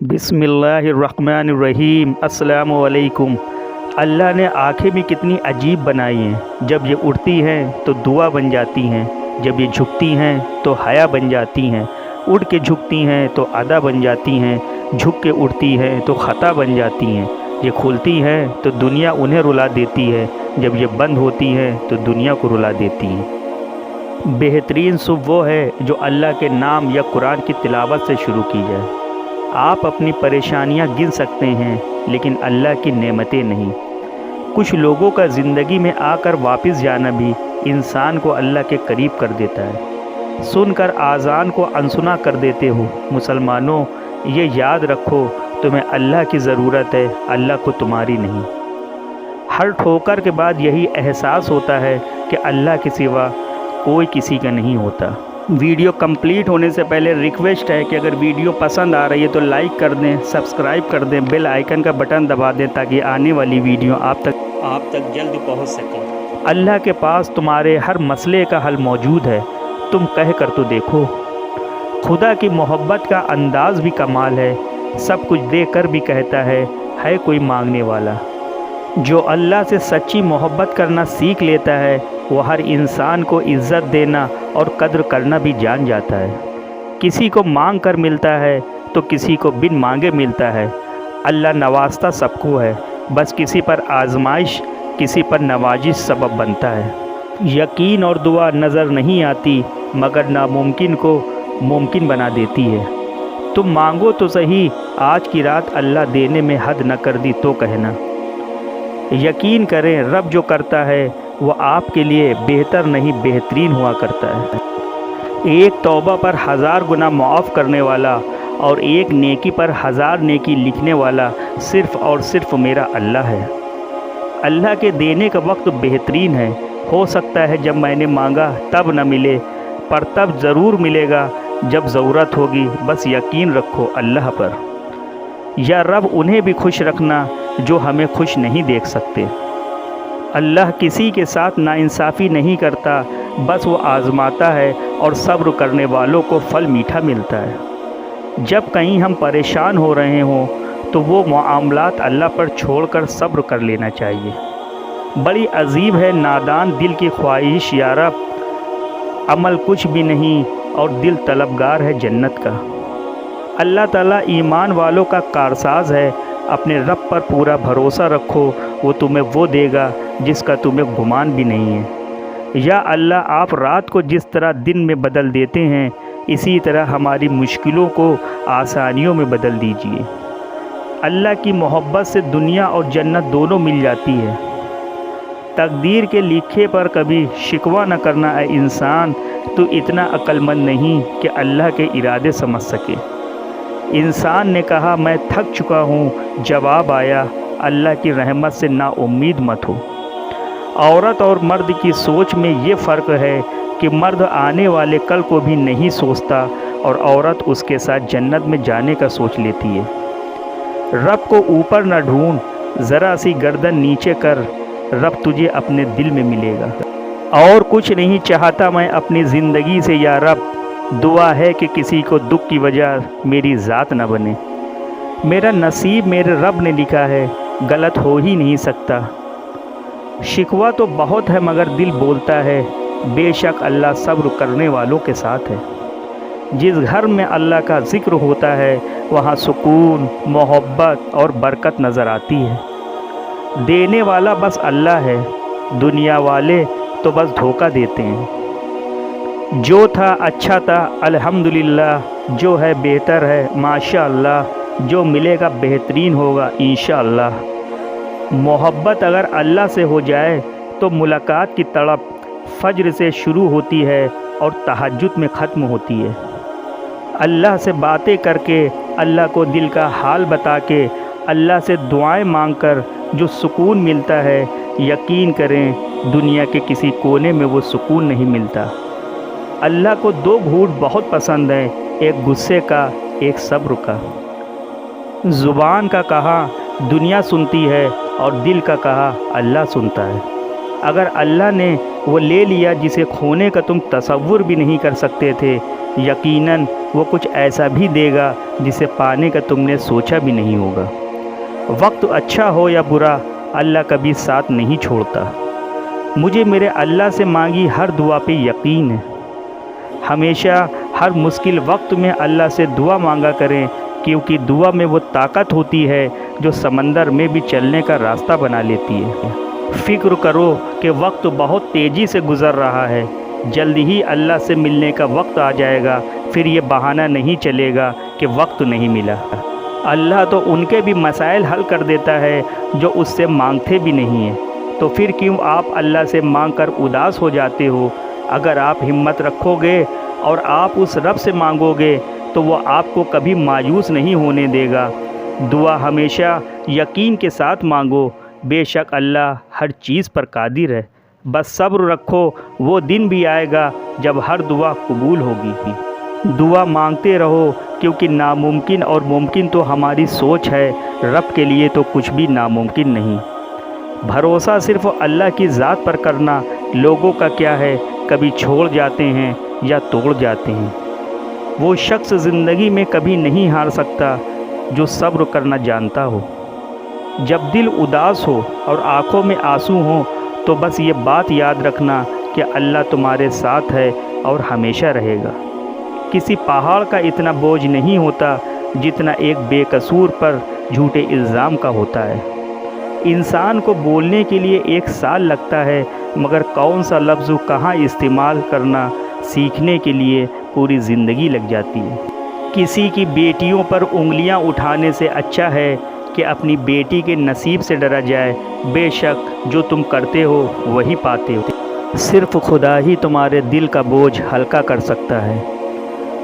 बिस्मिल्लाहिर्रहमानिर्रहीम। अस्सलामु अलैकुम। अल्लाह ने आँखें भी कितनी अजीब बनाई हैं। जब ये उड़ती हैं तो दुआ बन जाती हैं, जब ये झुकती हैं तो हया बन जाती हैं, उड़ के झुकती हैं तो अदा बन जाती हैं, झुक के उड़ती हैं तो ख़ता बन जाती हैं। ये खुलती हैं तो दुनिया उन्हें रुला देती है, जब ये बंद होती हैं तो दुनिया को रुला देती हैं। बेहतरीन सुबह वो है जो अल्लाह के नाम या कुरान की तिलावत से शुरू की जाए। आप अपनी परेशानियां गिन सकते हैं, लेकिन अल्लाह की नेमतें नहीं। कुछ लोगों का ज़िंदगी में आकर वापस जाना भी इंसान को अल्लाह के करीब कर देता है। सुनकर आज़ान को अनसुना कर देते हो। मुसलमानों, ये याद रखो, तुम्हें अल्लाह की ज़रूरत है, अल्लाह को तुम्हारी नहीं। हर ठोकर के बाद यही एहसास होता है कि अल्लाह के सिवा कोई किसी का नहीं होता। वीडियो कंप्लीट होने से पहले रिक्वेस्ट है कि अगर वीडियो पसंद आ रही है तो लाइक कर दें, सब्सक्राइब कर दें, बेल आइकन का बटन दबा दें ताकि आने वाली वीडियो आप तक जल्द पहुंच सके। अल्लाह के पास तुम्हारे हर मसले का हल मौजूद है, तुम कह कर तो देखो। खुदा की मोहब्बत का अंदाज़ भी कमाल है, सब कुछ दे कर भी कहता है कोई मांगने वाला। जो अल्लाह से सच्ची मोहब्बत करना सीख लेता है, वो हर इंसान को इज़्ज़त देना और कद्र करना भी जान जाता है। किसी को मांग कर मिलता है तो किसी को बिन मांगे मिलता है। अल्लाह नवाजता सबको है, बस किसी पर आजमाइश, किसी पर नवाजिश सबब बनता है। यकीन और दुआ नज़र नहीं आती, मगर नामुमकिन को मुमकिन बना देती है। तुम मांगो तो सही, आज की रात अल्लाह देने में हद न कर दी तो कहना। यकीन करें, रब जो करता है वो आपके लिए बेहतर नहीं बेहतरीन हुआ करता है। एक तौबा पर 1000 गुनाह माफ़ करने वाला और एक नेकी पर 1000 नेकी लिखने वाला सिर्फ़ और सिर्फ मेरा अल्लाह है। अल्लाह के देने का वक्त बेहतरीन है। हो सकता है जब मैंने मांगा तब न मिले, पर तब ज़रूर मिलेगा जब ज़रूरत होगी। बस यकीन रखो अल्लाह पर। या रब उन्हें भी खुश रखना जो हमें खुश नहीं देख सकते। अल्लाह किसी के साथ नाइंसाफ़ी नहीं करता, बस वो आज़माता है और सब्र करने वालों को फल मीठा मिलता है। जब कहीं हम परेशान हो रहे हों तो वो मामलात अल्लाह पर छोड़कर सब्र कर लेना चाहिए। बड़ी अजीब है नादान दिल की ख्वाहिश, या रब अमल कुछ भी नहीं और दिल तलबगार है जन्नत का। अल्लाह ताला ईमान वालों का कारसाज है। अपने रब पर पूरा भरोसा रखो, वो तुम्हें वो देगा जिसका तुम्हें गुमान भी नहीं है। या अल्लाह, आप रात को जिस तरह दिन में बदल देते हैं, इसी तरह हमारी मुश्किलों को आसानियों में बदल दीजिए। अल्लाह की मोहब्बत से दुनिया और जन्नत दोनों मिल जाती है। तकदीर के लिखे पर कभी शिकवा न करना है इंसान, तो इतना अक्लमंद नहीं कि अल्लाह के इरादे समझ सके। इंसान ने कहा मैं थक चुका हूँ, जवाब आया अल्लाह की रहमत से नाउम्मीद मत हो। औरत और मर्द की सोच में ये फ़र्क है कि मर्द आने वाले कल को भी नहीं सोचता और औरत उसके साथ जन्नत में जाने का सोच लेती है। रब को ऊपर न ढूंढ, ज़रा सी गर्दन नीचे कर, रब तुझे अपने दिल में मिलेगा। और कुछ नहीं चाहता मैं अपनी ज़िंदगी से, या रब दुआ है कि किसी को दुख की वजह मेरी ज़ात न बने। मेरा नसीब मेरे रब ने लिखा है, गलत हो ही नहीं सकता। शिकवा तो बहुत है मगर दिल बोलता है, बेशक अल्लाह सब्र करने वालों के साथ है। जिस घर में अल्लाह का ज़िक्र होता है वहाँ सुकून, मोहब्बत और बरकत नज़र आती है। देने वाला बस अल्लाह है, दुनिया वाले तो बस धोखा देते हैं। जो था अच्छा था अल्हम्दुलिल्लाह, जो है बेहतर है माशाअल्लाह, जो मिलेगा बेहतरीन होगा इंशाअल्लाह। मोहब्बत अगर अल्लाह से हो जाए तो मुलाकात की तड़प फज्र से शुरू होती है और तहज्जुद में ख़त्म होती है। अल्लाह से बातें करके, अल्लाह को दिल का हाल बता के, अल्लाह से दुआएं मांगकर जो सुकून मिलता है, यकीन करें दुनिया के किसी कोने में वो सुकून नहीं मिलता। अल्लाह को 2 घूंट बहुत पसंद है, एक गुस्से का, एक सब्र का। ज़ुबान का कहा दुनिया सुनती है और दिल का कहा अल्लाह सुनता है। अगर अल्लाह ने वो ले लिया जिसे खोने का तुम तसव्वुर भी नहीं कर सकते थे, یقیناً وہ کچھ ایسا بھی دے گا جسے پانے کا تم نے سوچا بھی نہیں ہوگا۔ وقت اچھا ہو یا برا، اللہ کبھی ساتھ نہیں چھوڑتا۔ مجھے میرے اللہ سے مانگی ہر دعا پہ یقین ہے۔ ہمیشہ ہر مشکل وقت میں اللہ سے دعا مانگا کریں، کیونکہ دعا میں وہ طاقت ہوتی ہے جو سمندر میں بھی چلنے کا راستہ بنا لیتی ہے۔ فکر کرو کہ وقت بہت تیزی سے گزر رہا ہے، جلدی ہی اللہ سے ملنے کا وقت آ جائے گا، پھر یہ بہانہ نہیں چلے گا کہ وقت نہیں ملا۔ اللہ تو ان کے بھی مسائل حل کر دیتا ہے جو اس سے مانگتے بھی نہیں ہیں، تو پھر کیوں آپ اللہ سے مانگ کر اداس ہو جاتے ہو؟ اگر آپ ہمت رکھو گے اور آپ اس رب سے مانگو گے تو وہ آپ کو کبھی مایوس نہیں ہونے دے گا۔ دعا ہمیشہ یقین کے ساتھ مانگو، بے شک اللہ ہر چیز پر قادر ہے۔ بس صبر رکھو، وہ دن بھی آئے گا جب ہر دعا قبول ہوگی۔ دعا مانگتے رہو، کیونکہ ناممکن اور ممکن تو ہماری سوچ ہے، رب کے لیے تو کچھ بھی ناممکن نہیں۔ بھروسہ صرف اللہ کی ذات پر کرنا، لوگوں کا کیا ہے، کبھی چھوڑ جاتے ہیں یا توڑ جاتے ہیں۔ وہ شخص زندگی میں کبھی نہیں ہار سکتا جو صبر کرنا جانتا ہو۔ جب دل اداس ہو اور آنکھوں میں آنسو ہوں تو بس یہ بات یاد رکھنا کہ اللہ تمہارے ساتھ ہے اور ہمیشہ رہے گا۔ کسی پہاڑ کا اتنا بوجھ نہیں ہوتا جتنا ایک بے قصور پر جھوٹے الزام کا ہوتا ہے۔ انسان کو بولنے کے لیے 1 سال لگتا ہے، مگر کون سا لفظ کہاں استعمال کرنا سیکھنے کے لیے پوری زندگی لگ جاتی ہے۔ کسی کی بیٹیوں پر انگلیاں اٹھانے سے اچھا ہے کہ اپنی بیٹی کے نصیب سے ڈرا جائے۔ بے شک جو تم کرتے ہو وہی پاتے ہو۔ صرف خدا ہی تمہارے دل کا بوجھ ہلکا کر سکتا ہے۔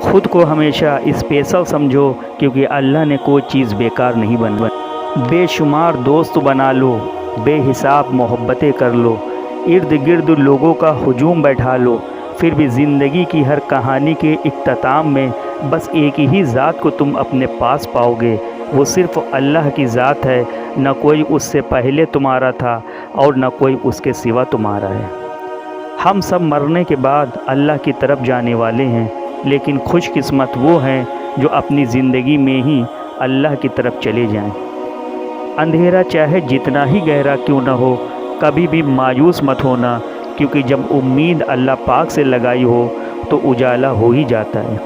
خود کو ہمیشہ اسپیشل سمجھو، کیونکہ اللہ نے کوئی چیز بیکار نہیں بنائی۔ بے شمار دوست بنا لو، بے حساب محبتیں کر لو، ارد گرد لوگوں کا ہجوم بیٹھا لو، پھر بھی زندگی کی ہر کہانی کے اختتام میں بس ایک ہی ذات کو تم اپنے پاس پاؤ گے، وہ صرف اللہ کی ذات ہے۔ نہ کوئی اس سے پہلے تمہارا تھا اور نہ کوئی اس کے سوا تمہارا ہے۔ ہم سب مرنے کے بعد اللہ کی طرف جانے والے ہیں، لیکن خوش قسمت وہ ہیں جو اپنی زندگی میں ہی اللہ کی طرف چلے جائیں۔ اندھیرا چاہے جتنا ہی گہرا کیوں نہ ہو، کبھی بھی مایوس مت ہونا، کیونکہ جب امید اللہ پاک سے لگائی ہو تو اجالا ہو ہی جاتا ہے۔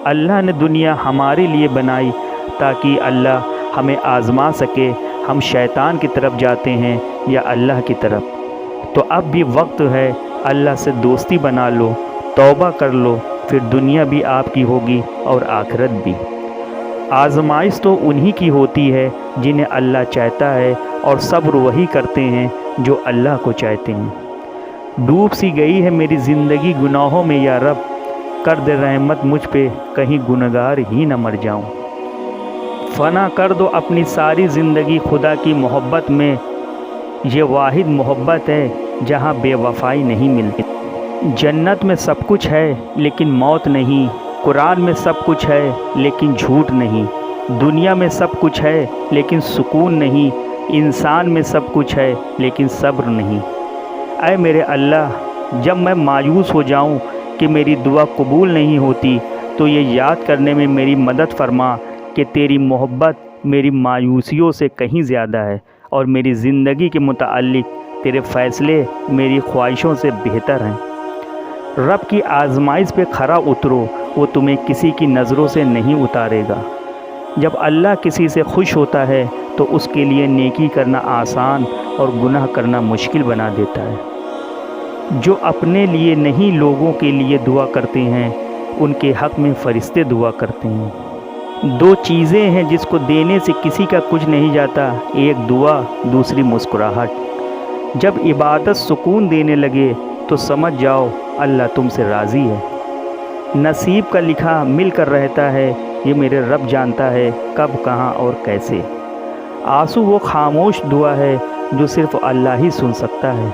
اللہ نے دنیا ہمارے لیے بنائی تاکہ اللہ ہمیں آزما سکے، ہم شیطان کی طرف جاتے ہیں یا اللہ کی طرف۔ تو اب بھی وقت ہے، اللہ سے دوستی بنا لو، توبہ کر لو، پھر دنیا بھی آپ کی ہوگی اور آخرت بھی۔ آزمائش تو انہی کی ہوتی ہے جنہیں اللہ چاہتا ہے، اور صبر وہی کرتے ہیں جو اللہ کو چاہتے ہیں۔ ڈوب سی گئی ہے میری زندگی گناہوں میں یا رب، کر دے رحمت مجھ پہ، کہیں گنہگار ہی نہ مر جاؤں۔ فنا کر دو اپنی ساری زندگی خدا کی محبت میں، یہ واحد محبت ہے جہاں بے وفائی نہیں ملتی۔ جنت میں سب کچھ ہے لیکن موت نہیں، قرآن میں سب کچھ ہے لیکن جھوٹ نہیں، دنیا میں سب کچھ ہے لیکن سکون نہیں، انسان میں سب کچھ ہے لیکن صبر نہیں۔ اے میرے اللہ، جب میں مایوس ہو جاؤں کہ میری دعا قبول نہیں ہوتی تو یہ یاد کرنے میں میری مدد فرما کہ تیری محبت میری مایوسیوں سے کہیں زیادہ ہے، اور میری زندگی کے متعلق تیرے فیصلے میری خواہشوں سے بہتر ہیں۔ رب کی آزمائش پہ کھرا اترو، وہ تمہیں کسی کی نظروں سے نہیں اتارے گا۔ جب اللہ کسی سے خوش ہوتا ہے تو اس کے لیے نیکی کرنا آسان اور گناہ کرنا مشکل بنا دیتا ہے۔ جو اپنے لیے نہیں لوگوں کے لیے دعا کرتے ہیں، ان کے حق میں فرشتے دعا کرتے ہیں۔ 2 چیزیں ہیں جس کو دینے سے کسی کا کچھ نہیں جاتا، ایک دعا، دوسری مسکراہٹ۔ جب عبادت سکون دینے لگے تو سمجھ جاؤ اللہ تم سے راضی ہے۔ نصیب کا لکھا مل کر رہتا ہے، یہ میرے رب جانتا ہے کب، کہاں اور کیسے۔ آنسو وہ خاموش دعا ہے جو صرف اللہ ہی سن سکتا ہے۔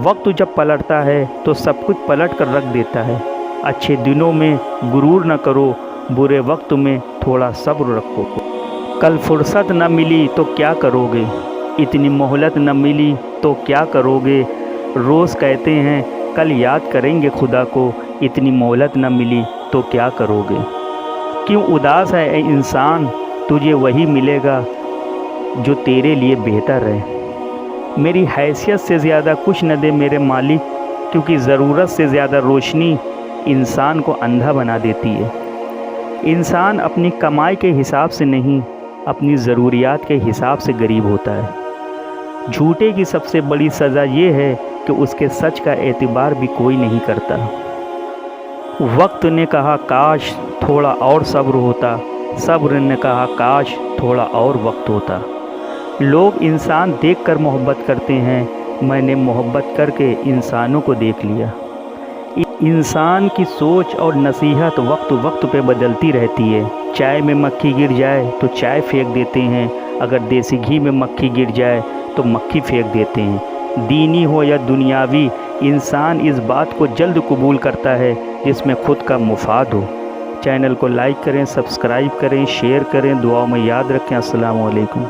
وقت جب پلٹتا ہے تو سب کچھ پلٹ کر رکھ دیتا ہے۔ اچھے دنوں میں غرور نہ کرو، برے وقت میں تھوڑا صبر رکھو۔ کل فرصت نہ ملی تو کیا کرو گے، اتنی مہلت نہ ملی تو کیا کرو گے۔ روز کہتے ہیں کل یاد کریں گے خدا کو، इतनी मोहलत न मिली तो क्या करोगे। क्यों उदास है ए इंसान, तुझे वही मिलेगा जो तेरे लिए बेहतर है। मेरी हैसियत से ज़्यादा कुछ न दे मेरे मालिक, क्योंकि ज़रूरत से ज़्यादा रोशनी इंसान को अंधा बना देती है। इंसान अपनी कमाई के हिसाब से नहीं, अपनी ज़रूरियात के हिसाब से गरीब होता है। झूठे की सबसे बड़ी सज़ा ये है कि उसके सच का एतबार भी कोई नहीं करता। वक्त ने कहा काश थोड़ा और सब्र होता, सब्र ने कहा काश थोड़ा और वक्त होता। लोग इंसान देखकर मोहब्बत करते हैं, मैंने मोहब्बत करके इंसानों को देख लिया। इंसान की सोच और नसीहत वक्त वक्त पे बदलती रहती है। चाय में मक्खी गिर जाए तो चाय फेंक देते हैं, अगर देसी घी में मक्खी गिर जाए तो मक्खी फेंक देते हैं। दीनी हो या दुनियावी, इंसान इस बात को जल्द कबूल करता है जिसमें खुद का मुफाद हो। चैनल को लाइक करें, सब्सक्राइब करें, शेयर करें, दुआओं में याद रखें। अस्सलाम वालेकुम।